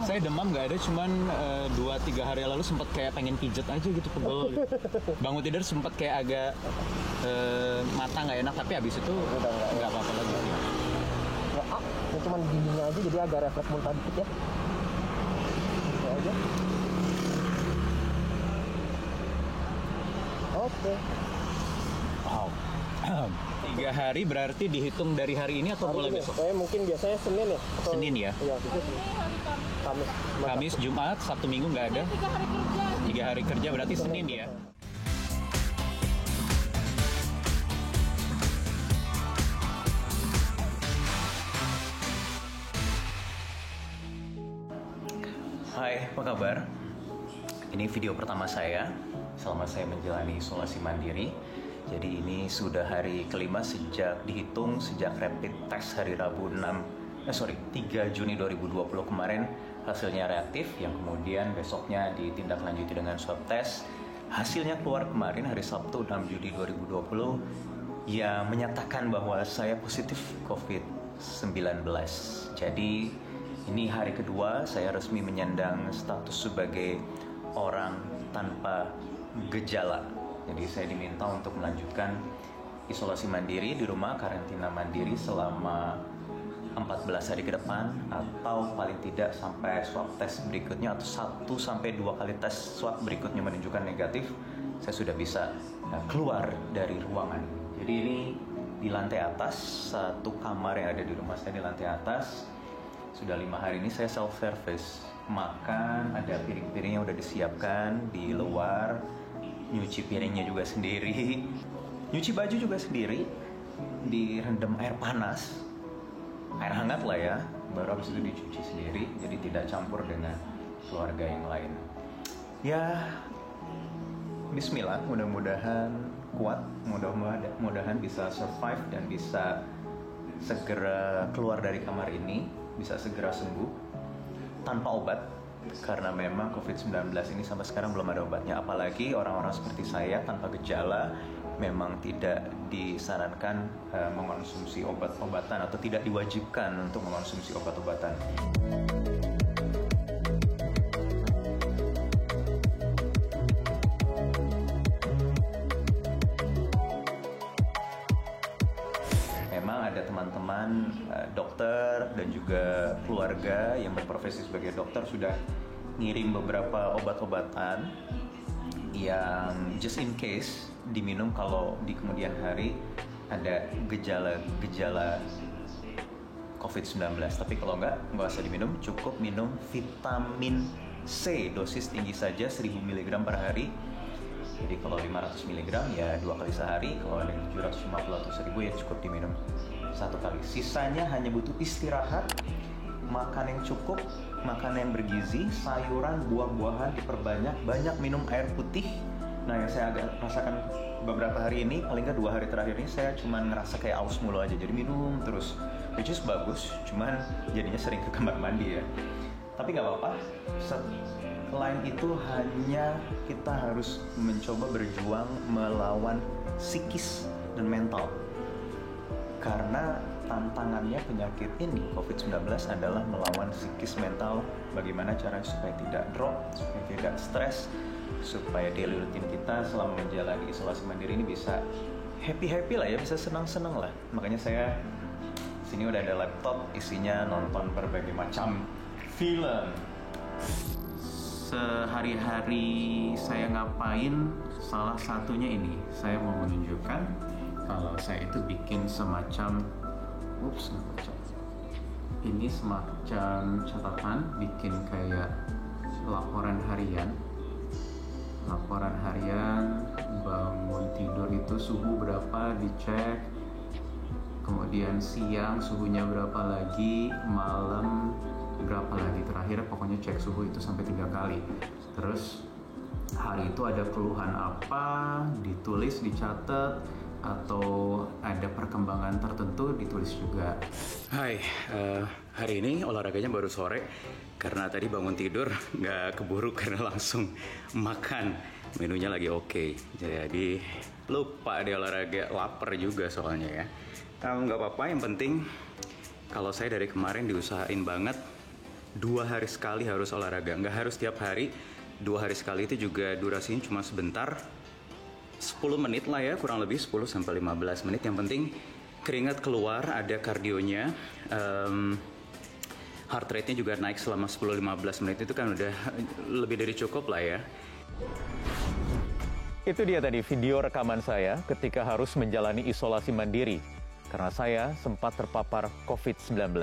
Saya demam nggak ada, cuman 2-3 hari lalu sempat kayak pengen pijet aja gitu, pegel gitu. Bangun tidur sempat kayak agak mata nggak enak, tapi habis itu Udah nggak apa-apa lagi. Ya cuman dindingnya aja, jadi agak refleks muntah dikit ya. Gitu aja. Oke. Wow. 3 hari berarti dihitung dari hari ini atau mulai besok? Mungkin biasanya Senin ya? Atau, Senin ya? Iya, itu Senin. Kamis. Kamis, Jumat, Sabtu, Minggu nggak ada? 3 hari kerja. 3 hari kerja berarti Senin ya? Hai, apa kabar? Ini video pertama saya selama saya menjalani isolasi mandiri. Jadi ini sudah hari kelima dihitung sejak rapid test hari Rabu 3 Juni 2020 kemarin hasilnya reaktif, yang kemudian besoknya ditindaklanjuti dengan swab test. Hasilnya keluar kemarin hari Sabtu 6 Juli 2020 yang menyatakan bahwa saya positif COVID-19. Jadi ini hari kedua saya resmi menyandang status sebagai orang tanpa gejala. Jadi saya diminta untuk melanjutkan isolasi mandiri di rumah, karantina mandiri selama 14 hari ke depan, atau paling tidak sampai swab test berikutnya atau 1-2 kali tes swab berikutnya menunjukkan negatif, saya sudah bisa keluar dari ruangan. Jadi ini di lantai atas, satu kamar yang ada di rumah saya di lantai atas. Sudah 5 hari ini saya self service, makan ada piring-piringnya udah disiapkan di luar. Nyuci piringnya juga sendiri, nyuci baju juga sendiri, direndam air panas, air hangat lah ya, baru habis itu dicuci sendiri, jadi tidak campur dengan keluarga yang lain. Ya, bismillah, mudah-mudahan kuat, mudah-mudahan bisa survive dan bisa segera keluar dari kamar ini, bisa segera sembuh tanpa obat. Karena memang COVID-19 ini sampai sekarang belum ada obatnya. Apalagi orang-orang seperti saya tanpa gejala memang tidak disarankan mengonsumsi obat-obatan atau tidak diwajibkan untuk mengonsumsi obat-obatan. Memang ada teman-teman dokter dan juga keluarga yang berprofesi sebagai dokter sudah ngirim beberapa obat-obatan yang just in case diminum kalau di kemudian hari ada gejala COVID-19. Tapi kalau nggak usah diminum, cukup minum vitamin C dosis tinggi saja 1000 mg per hari. Jadi kalau 500 mg ya 2 kali sehari, kalau ada 750 atau 1000 ya cukup diminum 1 kali. Sisanya hanya butuh istirahat, makan yang cukup, makan yang bergizi, sayuran, buah-buahan diperbanyak, banyak minum air putih. Nah yang saya agak rasakan beberapa hari ini, paling nggak 2 hari terakhir ini saya cuma ngerasa kayak aus mulu aja, jadi minum terus, which is bagus, cuman jadinya sering ke kamar mandi ya. Tapi nggak apa-apa. Selain itu hanya kita harus mencoba berjuang melawan psikis dan mental. Karena tantangannya penyakit ini, COVID-19, adalah melawan psikis mental. Bagaimana caranya supaya tidak drop, supaya tidak stres, supaya daily routine kita selama menjalani isolasi mandiri ini bisa happy-happy lah ya, bisa senang-senang lah. Makanya saya sini udah ada laptop, isinya nonton berbagai macam film. Sehari-hari saya ngapain, salah satunya ini, saya mau menunjukkan kalau saya itu bikin semacam ini semacam catatan, bikin kayak laporan harian, bangun tidur itu suhu berapa dicek, kemudian siang suhunya berapa lagi, malam berapa lagi, terakhir pokoknya cek suhu itu sampai 3 kali. Terus hari itu ada keluhan apa, ditulis, dicatat, atau ada perkembangan tertentu ditulis juga. Hai, hari ini olahraganya baru sore karena tadi bangun tidur nggak keburu karena langsung makan. Menunya lagi oke, jadi lupa deh olahraga, lapar juga soalnya ya. Nggak apa-apa, yang penting kalau saya dari kemarin diusahain banget 2 hari sekali harus olahraga. Nggak harus tiap hari, 2 hari sekali itu juga durasinya cuma sebentar. 10 menit lah ya, kurang lebih 10-15 menit. Yang penting keringat keluar, ada kardionya. Heart rate-nya juga naik selama 10-15 menit, itu kan udah lebih dari cukup lah ya. Itu dia tadi video rekaman saya ketika harus menjalani isolasi mandiri karena saya sempat terpapar COVID-19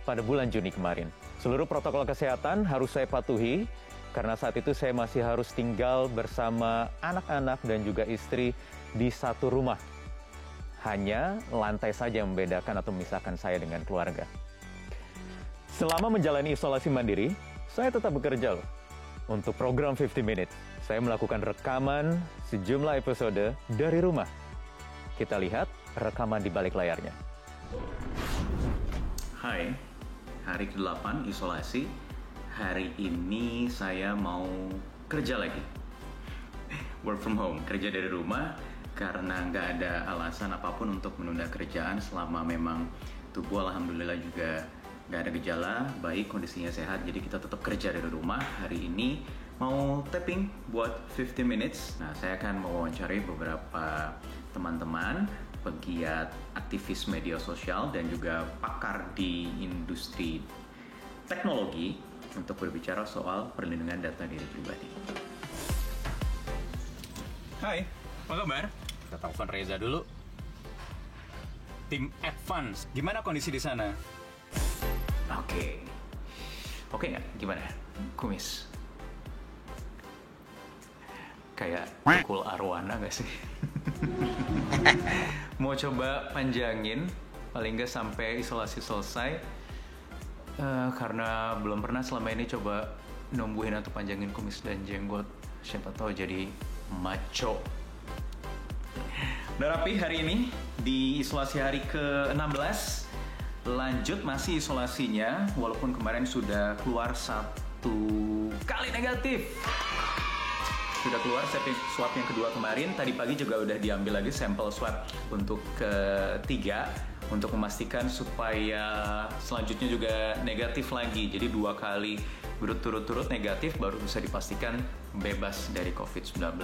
pada bulan Juni kemarin. Seluruh protokol kesehatan harus saya patuhi karena saat itu saya masih harus tinggal bersama anak-anak dan juga istri di satu rumah. Hanya lantai saja yang membedakan atau memisahkan saya dengan keluarga. Selama menjalani isolasi mandiri, saya tetap bekerja loh. Untuk program 50 Minutes, saya melakukan rekaman sejumlah episode dari rumah. Kita lihat rekaman di balik layarnya. Hai, hari ke-8 isolasi. Hari ini saya mau kerja lagi. Work from home, kerja dari rumah karena nggak ada alasan apapun untuk menunda kerjaan selama memang tubuh alhamdulillah juga nggak ada gejala, baik, kondisinya sehat, jadi kita tetap kerja dari rumah. Hari ini mau tapping buat 50 Minutes. Nah, saya akan mewawancarai beberapa teman-teman pegiat aktivis media sosial dan juga pakar di industri teknologi untuk berbicara soal perlindungan data diri pribadi. Hai, apa kabar? Kita telepon Reza dulu. Tim Advance, gimana kondisi di sana? Oke nggak? Gimana? Kumis? Kayak pukul arwana nggak sih? Mau coba panjangin, paling nggak sampai isolasi selesai. Karena belum pernah selama ini coba numbuhin atau panjangin kumis dan jenggot. Siapa tahu jadi maco. Udah rapi hari ini di isolasi hari ke-16. Lanjut masih isolasinya, walaupun kemarin sudah keluar 1 kali negatif. Sudah keluar swab yang kedua kemarin, tadi pagi juga udah diambil lagi sampel swab untuk ketiga, untuk memastikan supaya selanjutnya juga negatif lagi. Jadi 2 kali berturut-turut negatif baru bisa dipastikan bebas dari COVID-19.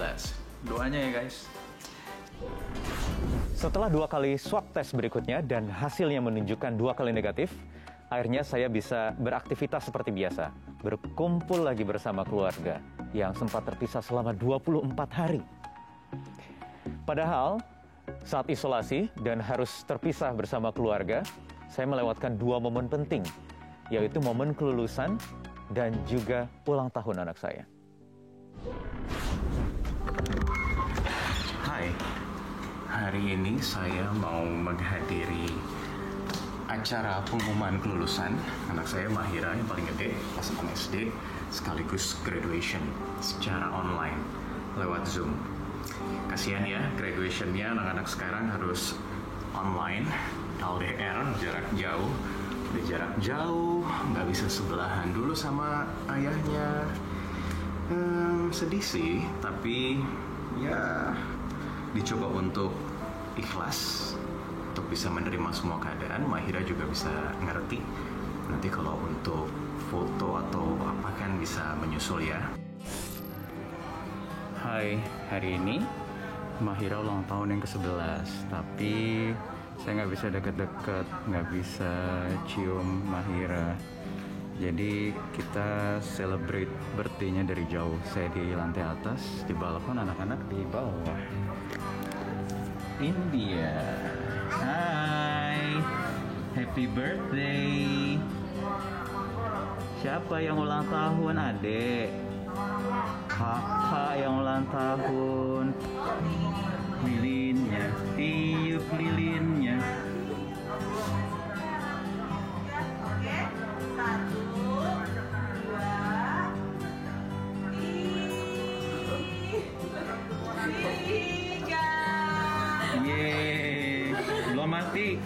Doanya ya guys. Setelah 2 kali swab tes berikutnya dan hasilnya menunjukkan 2 kali negatif, akhirnya saya bisa beraktivitas seperti biasa, berkumpul lagi bersama keluarga yang sempat terpisah selama 24 hari. Padahal, saat isolasi dan harus terpisah bersama keluarga, saya melewatkan 2 momen penting, yaitu momen kelulusan dan juga ulang tahun anak saya. Hai. Hari ini saya mau menghadiri acara pengumuman kelulusan anak saya Mahira yang paling gede, kelas 6 SD, sekaligus graduation secara online lewat Zoom. Kasihan ya, graduationnya anak-anak sekarang harus online, LDR, jarak jauh. Udah jarak jauh, nggak bisa sebelahan dulu sama ayahnya. Sedih sih, tapi ya dicoba untuk ikhlas, untuk bisa menerima semua keadaan. Mahira juga bisa ngerti. Nanti kalau untuk foto atau apa kan bisa menyusul ya. Hai, hari ini Mahira ulang tahun yang ke-11, tapi saya nggak bisa deket-deket, nggak bisa cium Mahira. Jadi kita celebrate birthday-nya dari jauh. Saya di lantai atas, di balkon, anak-anak di bawah. India, hai, happy birthday. Siapa yang ulang tahun, adek? Kakak yang ulang tahun. Lilinnya, tiup lilinnya. Belum mati.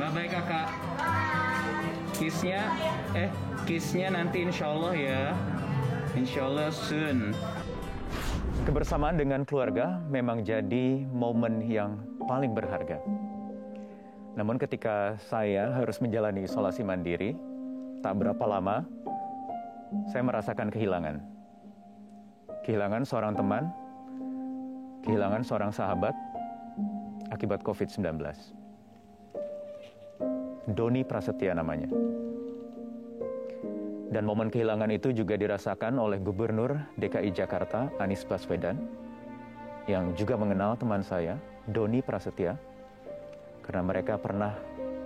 Bye-bye kakak. Kissnya nanti insya Allah ya. Insya Allah soon. Kebersamaan dengan keluarga memang jadi momen yang paling berharga. Namun ketika saya harus menjalani isolasi mandiri, tak berapa lama, saya merasakan kehilangan. Kehilangan seorang teman, kehilangan seorang sahabat, akibat COVID-19. Doni Prasetya namanya. Dan momen kehilangan itu juga dirasakan oleh Gubernur DKI Jakarta, Anies Baswedan, yang juga mengenal teman saya, Doni Prasetya, karena mereka pernah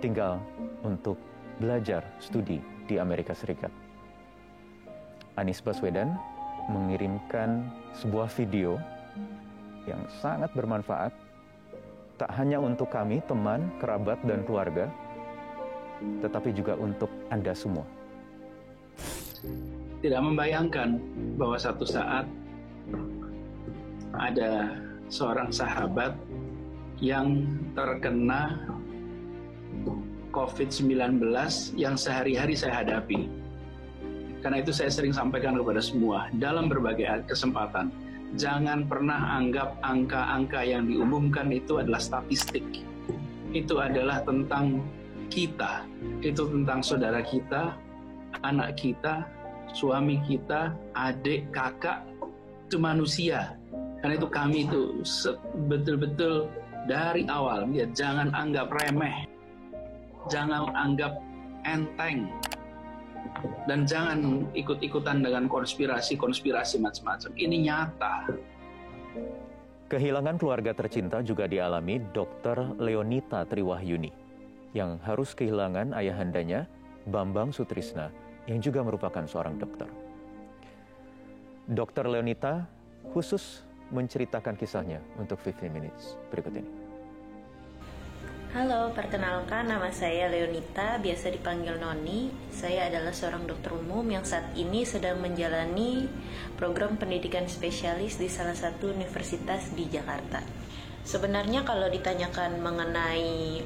tinggal untuk belajar studi di Amerika Serikat. Anies Baswedan mengirimkan sebuah video yang sangat bermanfaat, tak hanya untuk kami, teman, kerabat, dan keluarga, tetapi juga untuk Anda semua. Tidak membayangkan bahwa satu saat ada seorang sahabat yang terkena COVID-19 yang sehari-hari saya hadapi. Karena itu saya sering sampaikan kepada semua dalam berbagai kesempatan, jangan pernah anggap angka-angka yang diumumkan itu adalah statistik. Itu adalah tentang kita, itu tentang saudara kita, anak kita, suami kita, adik, kakak, itu manusia. Karena itu kami itu betul-betul dari awal, ya, jangan anggap remeh, jangan anggap enteng, dan jangan ikut-ikutan dengan konspirasi macam-macam. Ini nyata. Kehilangan keluarga tercinta juga dialami Dr. Leonita Triwahyuni, yang harus kehilangan ayahandanya, Bambang Sutrisna, yang juga merupakan seorang dokter. Dr. Leonita khusus menceritakan kisahnya untuk 15 Minutes berikut ini. Halo, perkenalkan nama saya Leonita, biasa dipanggil Noni. Saya adalah seorang dokter umum yang saat ini sedang menjalani program pendidikan spesialis di salah satu universitas di Jakarta. Sebenarnya kalau ditanyakan mengenai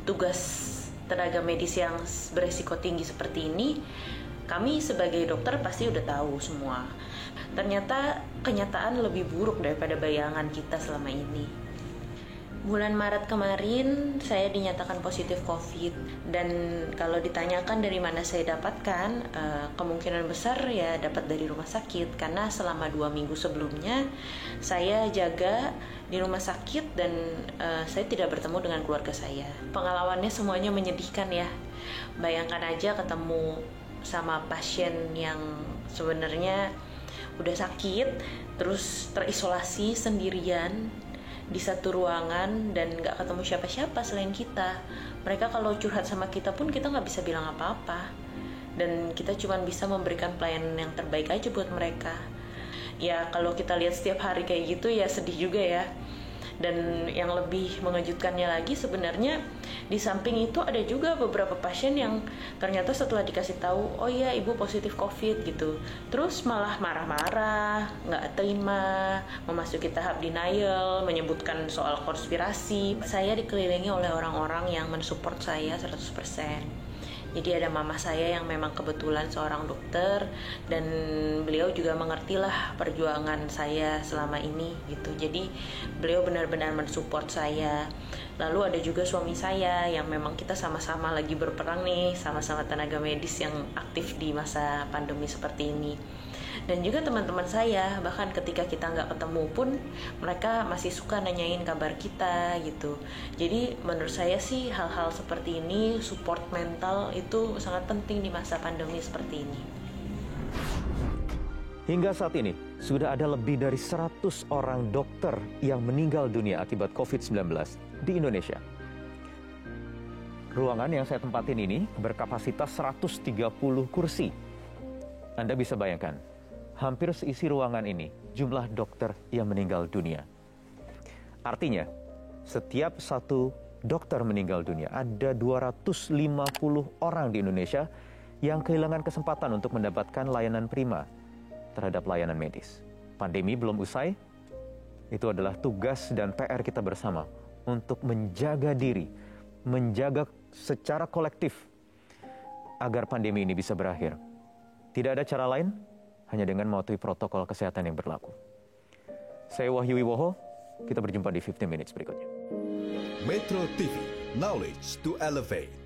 tugas tenaga medis yang beresiko tinggi seperti ini, kami sebagai dokter pasti udah tahu semua. Ternyata kenyataan lebih buruk daripada bayangan kita selama ini. Bulan Maret kemarin saya dinyatakan positif COVID, dan kalau ditanyakan dari mana saya dapatkan, kemungkinan besar ya dapat dari rumah sakit, karena selama 2 minggu sebelumnya saya jaga di rumah sakit dan saya tidak bertemu dengan keluarga saya. Pengalamannya semuanya menyedihkan ya. Bayangkan aja ketemu sama pasien yang sebenarnya udah sakit, terus terisolasi sendirian di satu ruangan dan nggak ketemu siapa-siapa selain kita. Mereka kalau curhat sama kita pun kita nggak bisa bilang apa-apa, dan kita cuma bisa memberikan pelayanan yang terbaik aja buat mereka. Ya kalau kita lihat setiap hari kayak gitu ya sedih juga ya. Dan yang lebih mengejutkannya lagi sebenarnya, di samping itu ada juga beberapa pasien yang ternyata setelah dikasih tahu, oh iya ibu positif COVID gitu, terus malah marah-marah, nggak terima, memasuki tahap denial, menyebutkan soal konspirasi. Saya dikelilingi oleh orang-orang yang mensupport saya 100%. Jadi ada mama saya yang memang kebetulan seorang dokter, dan beliau juga mengertilah perjuangan saya selama ini gitu. Jadi beliau benar-benar mensupport saya. Lalu ada juga suami saya yang memang kita sama-sama lagi berperang nih, sama-sama tenaga medis yang aktif di masa pandemi seperti ini. Dan juga teman-teman saya, bahkan ketika kita nggak ketemu pun mereka masih suka nanyain kabar kita gitu. Jadi menurut saya sih hal-hal seperti ini, support mental itu sangat penting di masa pandemi seperti ini. Hingga saat ini, sudah ada lebih dari 100 orang dokter yang meninggal dunia akibat COVID-19 di Indonesia. Ruangan yang saya tempatin ini berkapasitas 130 kursi. Anda bisa bayangkan, hampir seisi ruangan ini jumlah dokter yang meninggal dunia. Artinya, setiap satu dokter meninggal dunia, ada 250 orang di Indonesia yang kehilangan kesempatan untuk mendapatkan layanan prima terhadap layanan medis. Pandemi belum usai, itu adalah tugas dan PR kita bersama untuk menjaga diri, menjaga secara kolektif agar pandemi ini bisa berakhir. Tidak ada cara lain, hanya dengan mematuhi protokol kesehatan yang berlaku. Saya Wahyu Wiwoho, kita berjumpa di 15 Minutes berikutnya. Metro TV, knowledge to elevate.